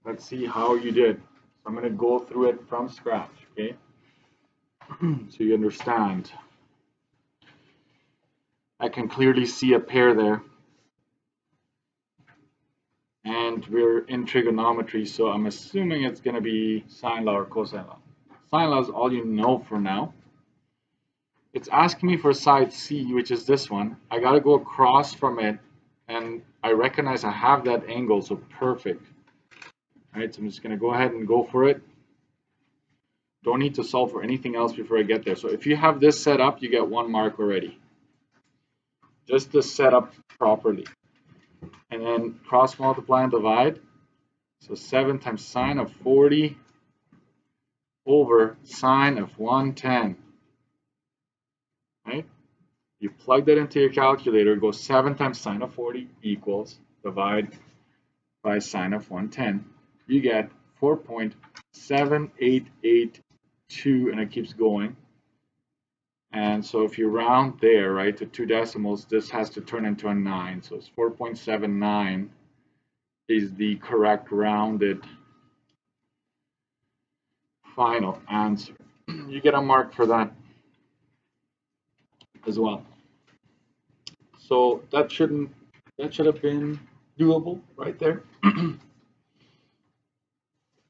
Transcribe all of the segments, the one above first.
let's see how you did. So I'm going to go through it from scratch, okay? So you understand. I can clearly see a pair there. And we're in trigonometry, so I'm assuming it's going to be sine law or cosine law. Sine law is all you know for now. It's asking me for side C, which is this one. I got to go across from it, and I recognize I have that angle, so perfect. All right, so I'm just going to go ahead and go for it. Don't need to solve for anything else before I get there. So if you have this set up, you get 1 mark already. Just to set up properly. And then cross multiply and divide. So 7 times sine of 40 over sine of 110. Right? You plug that into your calculator, go 7 times sine of 40 equals, divide by sine of 110. You get 4.7882, and it keeps going. And so if you round there, right, to 2 decimals, this has to turn into a 9. So it's 4.79 is the correct rounded final answer. You get a mark for that as well. So that should have been doable right there.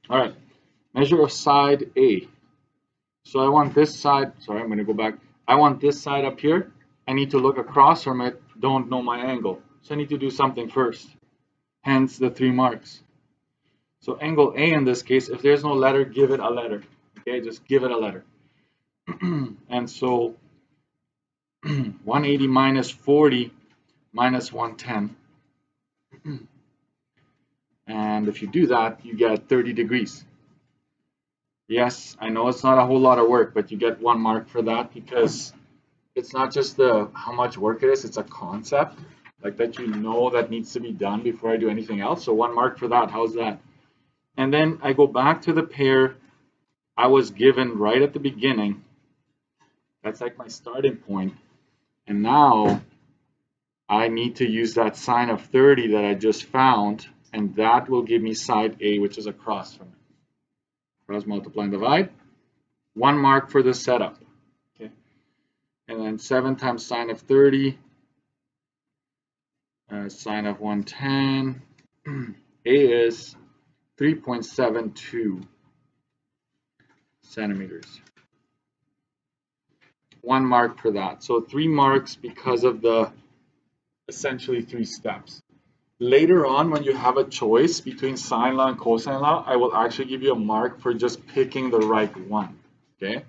All right, measure of side A. So I want this side, sorry, I'm going to go back. I want this side up here. I need to look across from it, don't know my angle. So I need to do something first, hence the 3 marks. So angle A in this case, if there's no letter, give it a letter. Okay, just give it a letter. And so 180 minus 40 minus 110. And if you do that, you get 30 degrees. Yes, I know it's not a whole lot of work, but you get 1 mark for that because it's not just how much work it is, it's a concept like that you know that needs to be done before I do anything else. So 1 mark for that. How's that? And then I go back to the pair I was given right at the beginning. That's like my starting point. And now I need to use that sine of 30 that I just found, and that will give me side A, which is across from it. Cross multiply and divide. 1 mark for the setup. Okay. And then 7 times sine of 30, sine of 110. A is 3.72 centimeters. 1 mark for that. So 3 marks because of the essentially 3 steps. Later on, when you have a choice between sine law and cosine law, I will actually give you a mark for just picking the right one. Okay.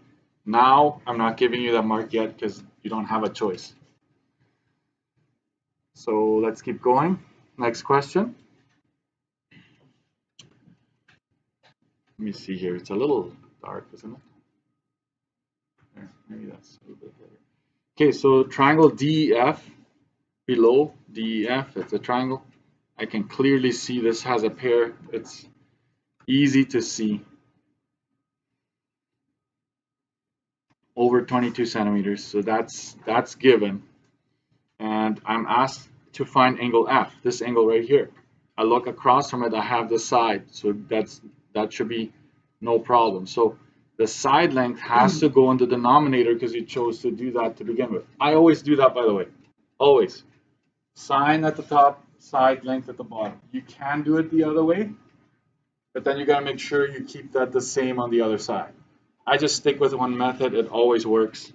Now I'm not giving you that mark yet because you don't have a choice. So let's keep going. Next question. Let me see here. It's a little dark, isn't it? There, maybe that's a little bit better. Okay, so triangle DEF, below DEF, it's a triangle. I can clearly see this has a pair. It's easy to see. Over 22 centimeters, so that's given. And I'm asked to find angle F, this angle right here. I look across from it, I have the side, so that should be no problem. So the side length has to go in the denominator because you chose to do that to begin with. I always do that, by the way, always. Sine at the top, side length at the bottom. You can do it the other way, but then you gotta make sure you keep that the same on the other side. I just stick with one method, it always works.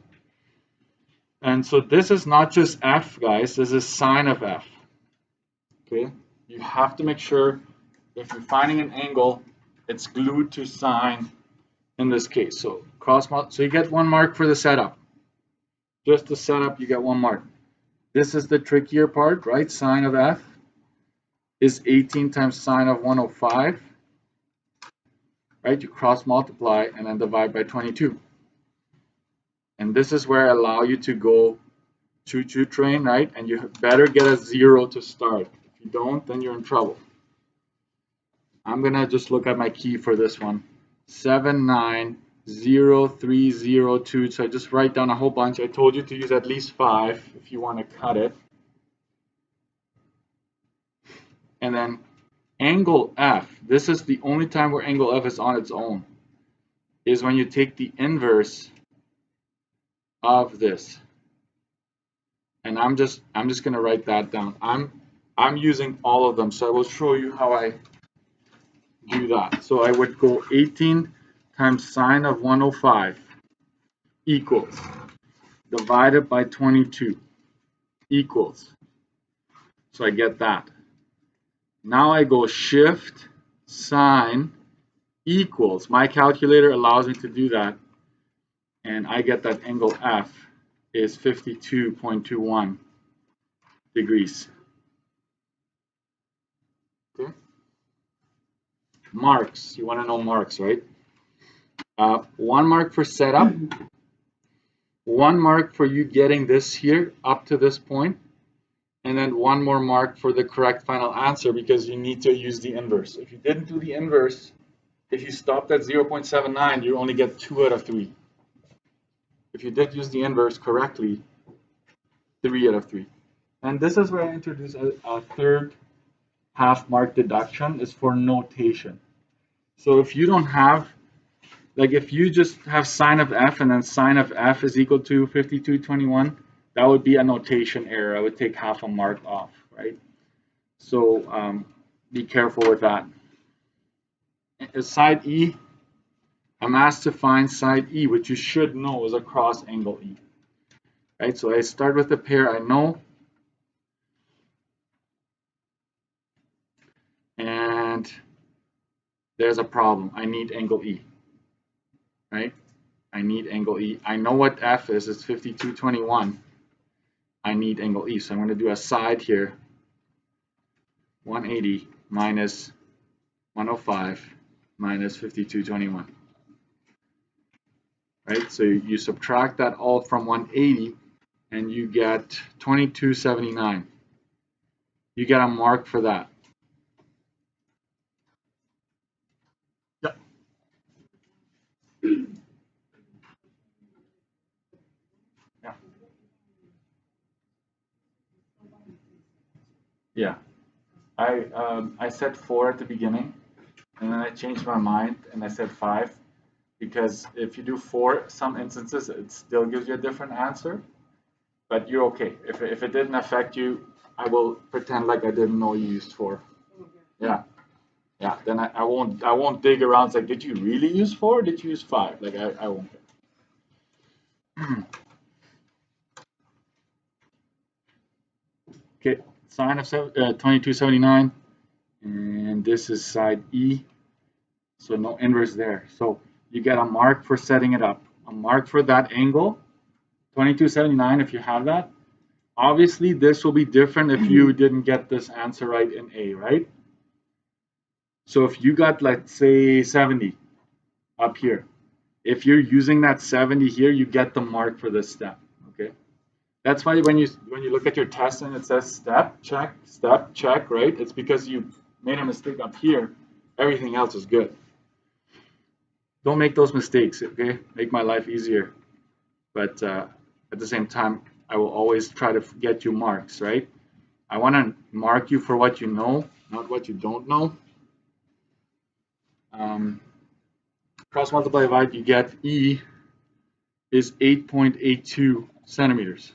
And so this is not just F, guys, this is sine of F. Okay, you have to make sure if you're finding an angle, it's glued to sine in this case. So so you get 1 mark for the setup. Just the setup, you get 1 mark. This is the trickier part, right? Sine of F is 18 times sine of 105. Right? You cross multiply and then divide by 22. And this is where I allow you to go choo-choo train, right? And you better get a 0 to start. If you don't, then you're in trouble. I'm gonna just look at my key for this one. 790302. So I just write down a whole bunch. I told you to use at least 5 if you want to cut it. And then Angle F, this is the only time where angle F is on its own, is when you take the inverse of this. And I'm just going to write that down. I'm using all of them, so I will show you how I do that. So I would go 18 times sine of 105 equals divided by 22 equals. So I get that. Now I go shift sine equals. My calculator allows me to do that. And I get that angle F is 52.21 degrees. Okay. Marks. You want to know marks, right? 1 mark for setup. 1 mark for you getting this here up to this point. And then 1 more mark for the correct final answer because you need to use the inverse. If you didn't do the inverse, if you stopped at 0.79, you only get 2 out of 3. If you did use the inverse correctly, 3 out of 3. And this is where I introduce a third half mark deduction, is for notation. So if you don't have, like if you just have sine of f and then sine of f is equal to 52.21, that would be a notation error. I would take half a mark off, right? So be careful with that. Side E, I'm asked to find side E, which you should know is across angle E. Right, so I start with the pair I know. And there's a problem. I need angle E. Right? I need angle E. I know what F is. It's 52.21. I need angle E. So I'm going to do a side here. 180 minus 105 minus 52.21. Right? So you subtract that all from 180 and you get 22.79. You get a mark for that. Yep. Yeah. Yeah. I said 4 at the beginning, and then I changed my mind and I said 5, because if you do 4, some instances it still gives you a different answer, but you're okay. If it didn't affect you, I will pretend like I didn't know you used 4. Yeah, yeah. Then I won't dig around. It's like, did you really use 4? Or did you use 5? Like I won't. Okay, sine of 22.79, and this is side E, so no inverse there. So you get a mark for setting it up, a mark for that angle, 22.79 if you have that. Obviously, this will be different if you didn't get this answer right in A, right? So if you got, let's say, 70 up here, if you're using that 70 here, you get the mark for this step, okay? That's why when you look at your test and it says step check, right? It's because you made a mistake up here. Everything else is good. Don't make those mistakes, okay? Make my life easier. But at the same time, I will always try to get you marks, right? I want to mark you for what you know, not what you don't know. Cross multiply divide, you get E is 8.82 centimeters.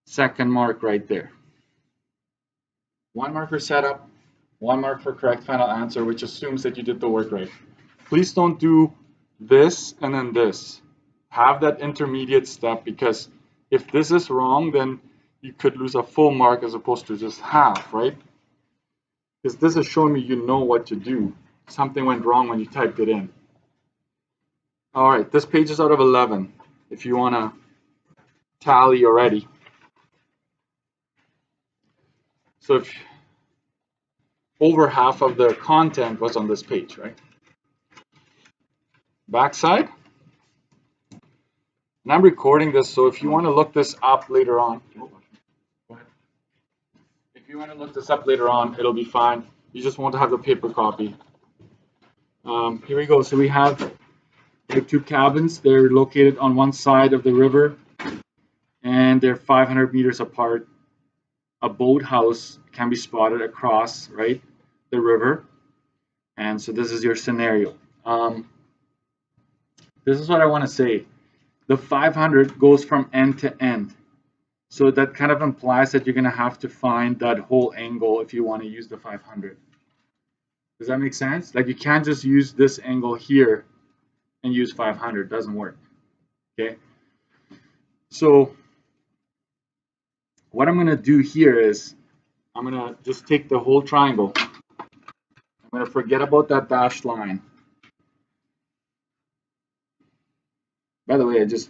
Second mark right there. 1 mark for setup, 1 mark for correct final answer, which assumes that you did the work right. Please don't do this and then this. Have that intermediate step, because if this is wrong, then you could lose a full mark as opposed to just half, right? Because this is showing me you know what to do. Something went wrong when you typed it in. All right, this page is out of 11. If you want to tally already. So if over half of the content was on this page, right? Backside. And I'm recording this, so if you want to look this up later on, if you want to look this up later on, it'll be fine. You just want to have the paper copy. Here we go. So we have the 2 cabins. They're located on one side of the river, and they're 500 meters apart. A boathouse can be spotted across, right? the river. And so this is your scenario. This is what I want to say. The 500 goes from end to end. So that kind of implies that you're going to have to find that whole angle if you want to use the 500. Does that make sense? Like you can't just use this angle here and use 500. It doesn't work. Okay. So what I'm going to do here is I'm going to just take the whole triangle. I'm going to forget about that dashed line. By the way, I just,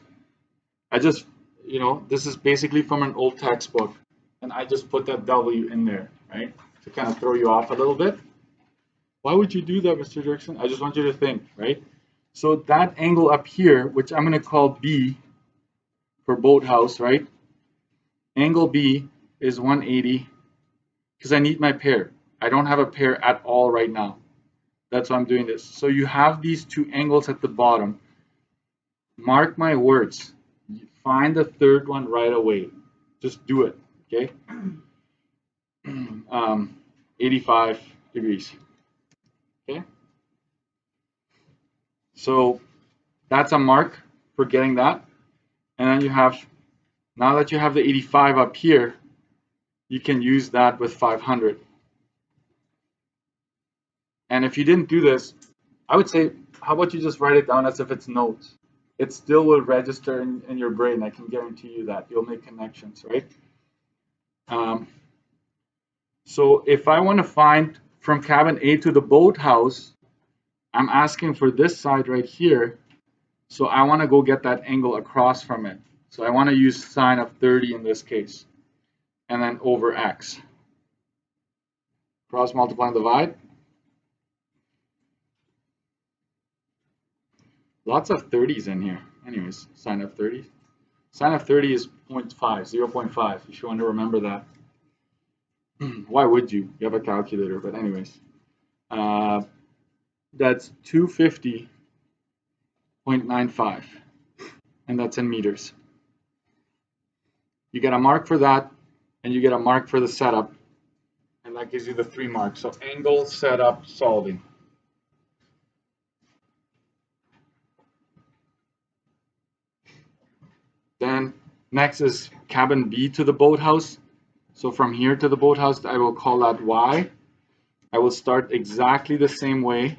this is basically from an old textbook, and I just put that W in there, right, to kind of throw you off a little bit. Why would you do that, Mr. Dirksen? I just want you to think, right? So that angle up here, which I'm going to call B for boathouse, right? Angle B is 180 because I need my pair. I don't have a pair at all right now. That's why I'm doing this. So you have these two angles at the bottom. Mark my words. Find the third one right away. Just do it, okay? 85 degrees, okay? So that's a mark for getting that. And then you have, now that you have the 85 up here, you can use that with 500. And if you didn't do this, I would say, how about you just write it down as if it's notes? It still will register in your brain. I can guarantee you that. You'll make connections, right? So if I want to find from cabin A to the boathouse, I'm asking for this side right here. So I want to go get that angle across from it. So I want to use sine of 30 in this case. And then over x. Cross, multiply, and divide. Lots of 30s in here. Anyways, sine of 30. Sine of 30 is 0.5, 0.5, if you want to remember that. Why would you? You have a calculator, but anyways. That's 250.95, and that's in meters. You get a mark for that, and you get a mark for the setup, and that gives you the 3 marks. So angle, setup, solving. Then next is cabin B to the boathouse. So from here to the boathouse, I will call that Y. I will start exactly the same way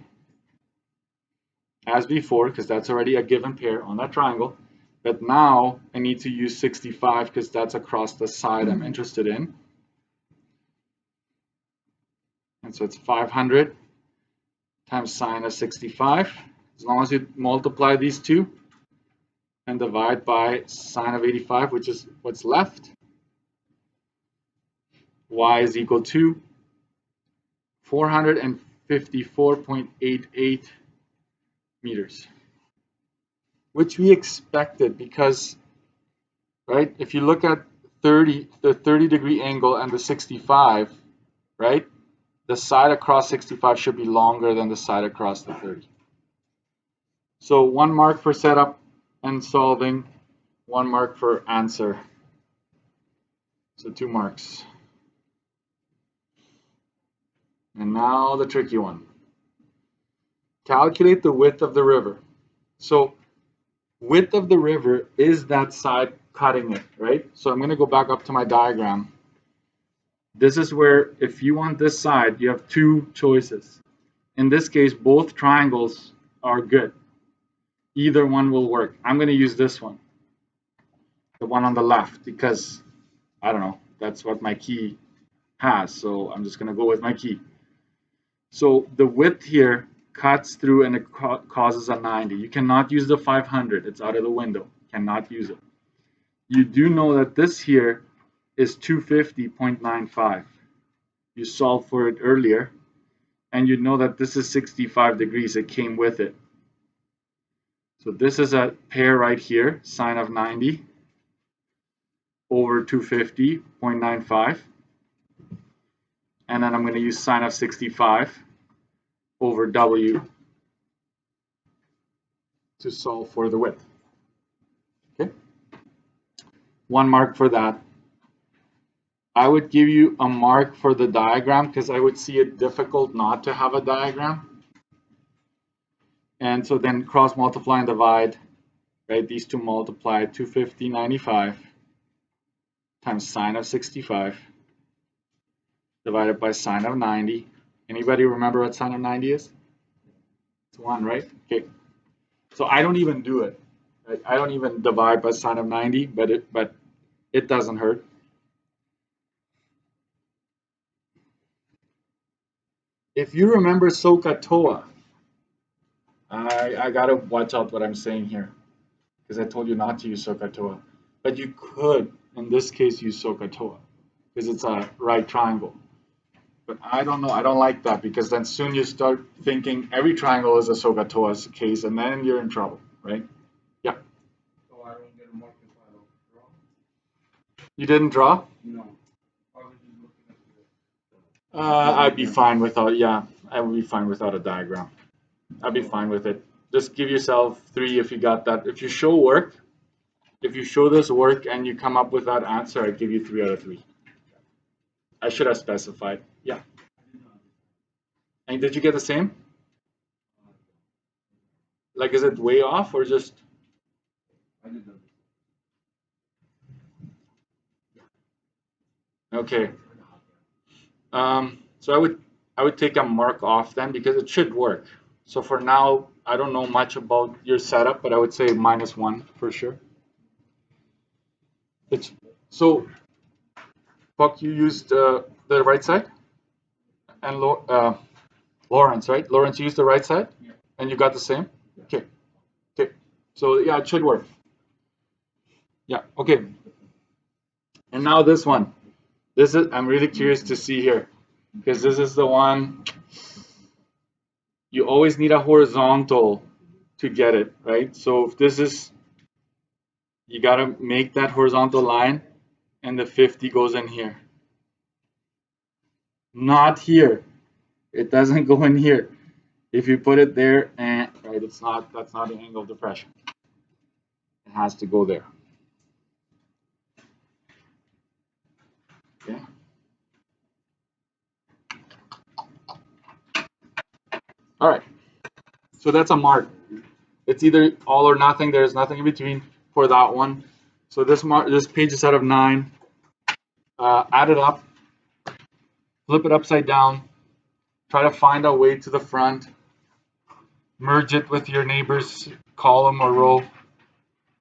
as before, because that's already a given pair on that triangle. But now I need to use 65 because that's across the side I'm interested in. And so it's 500 times sine of 65. As long as you multiply these two and divide by sine of 85, which is what's left, y is equal to 454.88 meters, which we expected because, right, if you look at the 30 degree angle and the 65, right, the side across 65 should be longer than the side across the 30. So 1 mark for setup and solving, 1 mark for answer. So 2 marks. And now the tricky one. Calculate the width of the river. So width of the river is that side cutting it, right? So I'm going to go back up to my diagram. This is where if you want this side, you have 2 choices. In this case, both triangles are good. Either one will work. I'm going to use this one, the one on the left, because I don't know, that's what my key has. So I'm just going to go with my key. So the width here cuts through and it causes a 90. You cannot use the 500. It's out of the window. Cannot use it. You do know that this here is 250.95. You solved for it earlier. And you know that this is 65 degrees. It came with it. So this is a pair right here, sine of 90 over 250.95. And then I'm going to use sine of 65 over W to solve for the width. Okay? 1 mark for that. I would give you a mark for the diagram because I would see it difficult not to have a diagram. And so then cross multiply and divide, right? These two multiply 250, 95 times sine of 65 divided by sine of 90. Anybody remember what sine of 90 is? It's 1, right? Okay. So I don't even do it. Right? I don't even divide by sine of 90, but it doesn't hurt. If you remember SOHCAHTOA, I gotta watch out what I'm saying here because I told you not to use SOHCAHTOA, but you could in this case use SOHCAHTOA because it's a right triangle. But I don't know, I don't like that because then soon you start thinking every triangle is a SOHCAHTOA case and then you're in trouble, right? Yeah. So I don't get a mark if I don't draw? You didn't draw? No. I was just looking at the. I'd be fine without, yeah, I would be fine without a diagram. I'd be fine with it. Just give yourself 3 if you got that. If you show work, if you show this work and you come up with that answer, I'd give you 3 out of 3. I should have specified. Yeah. And did you get the same? Like, is it way off or just? I did that. Okay. So I would take a mark off then because it should work. So for now, I don't know much about your setup, but I would say -1 for sure. So, Buck, you used the right side, and Lawrence, right? Lawrence used the right side, Yeah. and you got the same. Okay. Okay. So yeah, it should work. Yeah. Okay. And now this one. This is I'm really curious to see here because this is the one you always need a horizontal to get it, right? So if this is, you got to make that horizontal line and the 50 goes in here. Not here. It doesn't go in here. If you put it there, right, that's not an angle of depression. It has to go there. Okay. All right. So that's a mark. It's either all or nothing. There's nothing in between for that one. So this page is out of 9. Add it up, flip it upside down, try to find a way to the front, merge it with your neighbor's column or row,